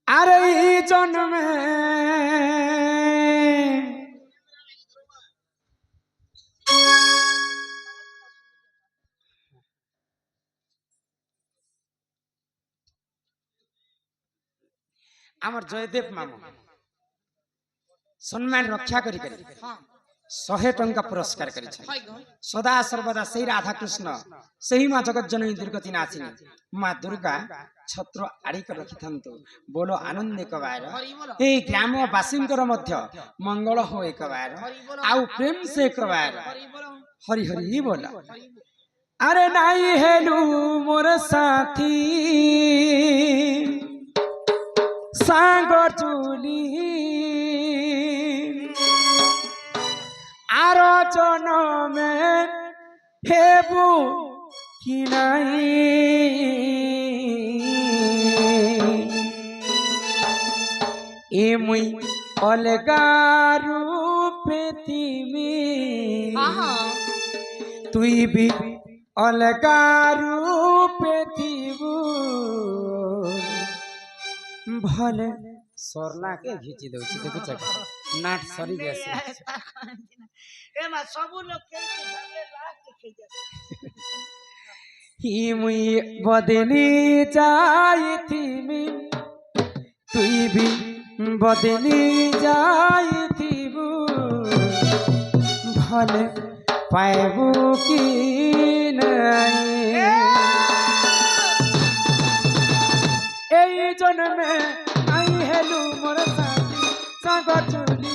আরে এই জন্মে আমার জয়দেব মামু সম্মান রক্ষা করি 100 টঙ্কা পুরস্কার করেছেন সদা সর্বদা সেই রাধা কৃষ্ণ সেই মা জগজ্জননী দুর্গতি নাচিনী মা দুর্গা ছত্র আড়িক রখিথান্তু বলো আনন্দে কবার এই গ্রামবাসীଙ୍କର ମଧ୍ୟ ମଙ୍ଗଳ ହୋ একবার ଆଉ ପ୍ରେମ ସେ একবার হরি হরি বল আরে নাই হেলু মোর সাথী সাঙ্গ চুলি আরো জনমে হেবু কি নাই এমুই অলগা রূপে তিমি তুই বি অলগা রূপে থিবু ভলে सरना के घिची दउची देखु छ नाट सरी जैसे एमा सब लोग खेल के सामने लाख के खेल जाते ही मुई बदली जाई थी तुई भी बदली जाई थीबू भले पाएबू की नहीं ए जन्मे हेलु मोर साथी साग चुली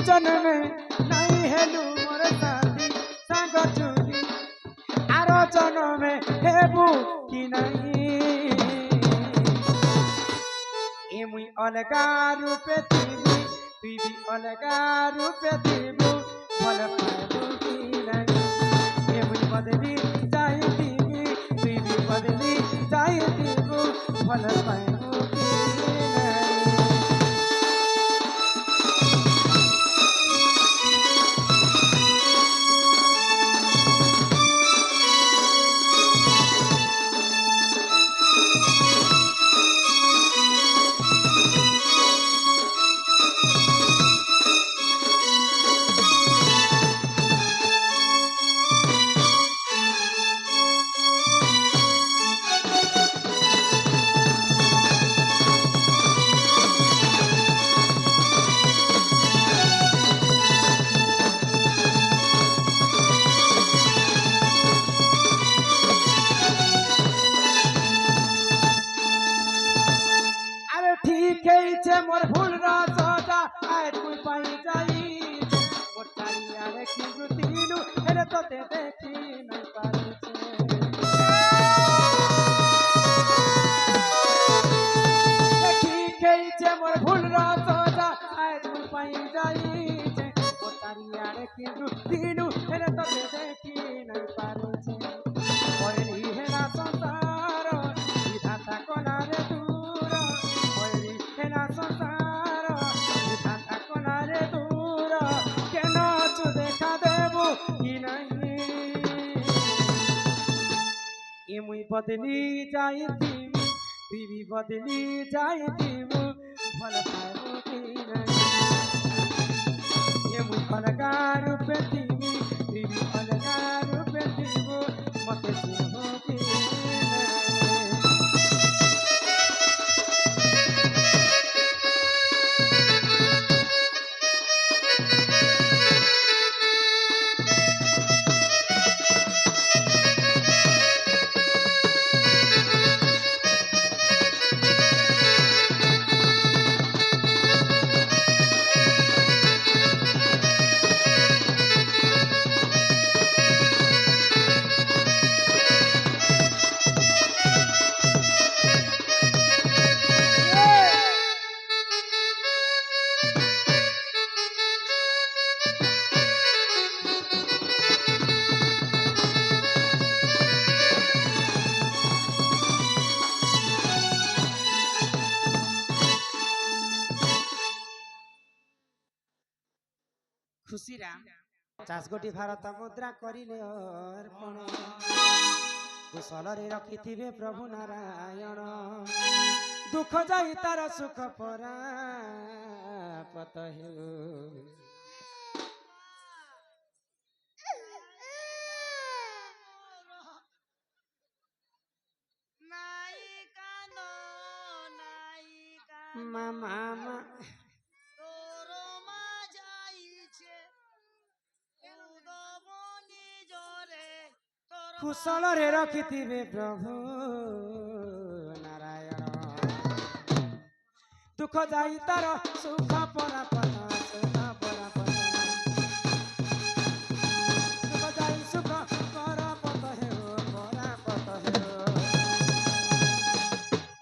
जन्मे नहीं हेलु मोर साथी साग चुली आरो जन्मे हेबु कि नहीं ए मुई अलगा रूपे थीबी तुई भी अलगा रूपे थीबू भल पाएबू कि नहीं ए मुई बदली जाई थीबी तुई भी बदली जाई थीबू भल पाएबू कि मोर भूल राजा आए कोई पाई जाई मोर चारिया रे की गुतीनु हेले तो ते देखी नहीं पारू देखी गई छे मोर भूल राजा आए कोई पाई जाई मोर चारिया रे की गुतीनु हेले तो ते देखी नहीं पारू ओरी हेला संसार विधाता कोना रे दूर ओरी हेला संसार विधाता कोना रे दूर केन तू देखा देबो कि नहीं ए मुई बदली जाई थी तुई भी बदली जाई थीबू भल पाएबू कि नहीं ए मुई अलगा रूपे थीबी तुई भी अलगा रूपे थीबू मते चिन्हबू कि খুশিরাম 50 কোটি ଭାରତ ମୁଦ୍ରା କରିଲେ ଅର୍ପଣ କୁଶଳରେ ରଖିଥିବେ ପ୍ରଭୁ ନାରାୟଣ ଦୁଃଖ ଯାଇ ତାର ସୁଖ ପରାପତ ହେଉ ମାମା କୁଶଳରେ ରଖିଥିବେ ପ୍ରଭୁ ନାରାୟଣ ଦୁଃଖ ଯାଇ ତାର ସୁଖ ପରାପତ ସୁଖ ପରାପତ ଦୁଃଖ ଯାଇ ସୁଖ ପରାପତ ହେଉ ପରାପତ ହେଉ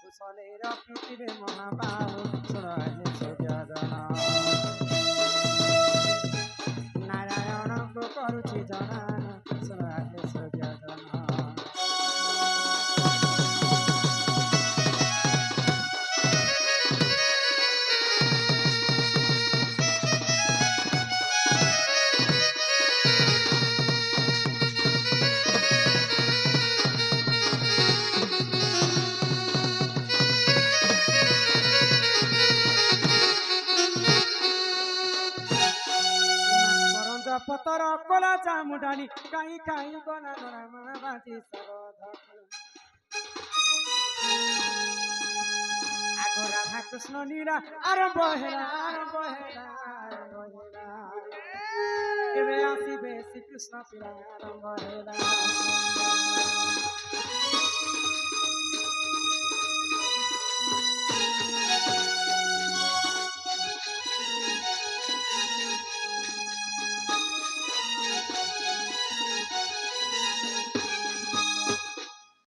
କୁଶଳେ ରଖିଥିବେ ମହାବାହୁ ଶୁଣ ହେ ସୂର୍ଯ୍ୟଜନ ନାରାୟଣଙ୍କୁ କରୁଛି ଜଣାନ ଶୁଣ ହେ ସୂର୍ଯ୍ୟଜନ ପତର କଲା ଚାମୁଣ୍ଡାନି କାଇଁ କାଇଁ ଗଲା ରାମ ବାଜି ଶରଧ ଆଗ ରାଧା କୃଷ୍ଣ লীলা ଆରମ୍ଭ ହେଲା ଏବେ ଆସିବେ ଶ୍ରୀକୃଷ୍ଣ ପିଲା ଆରମ୍ଭ ହେଲା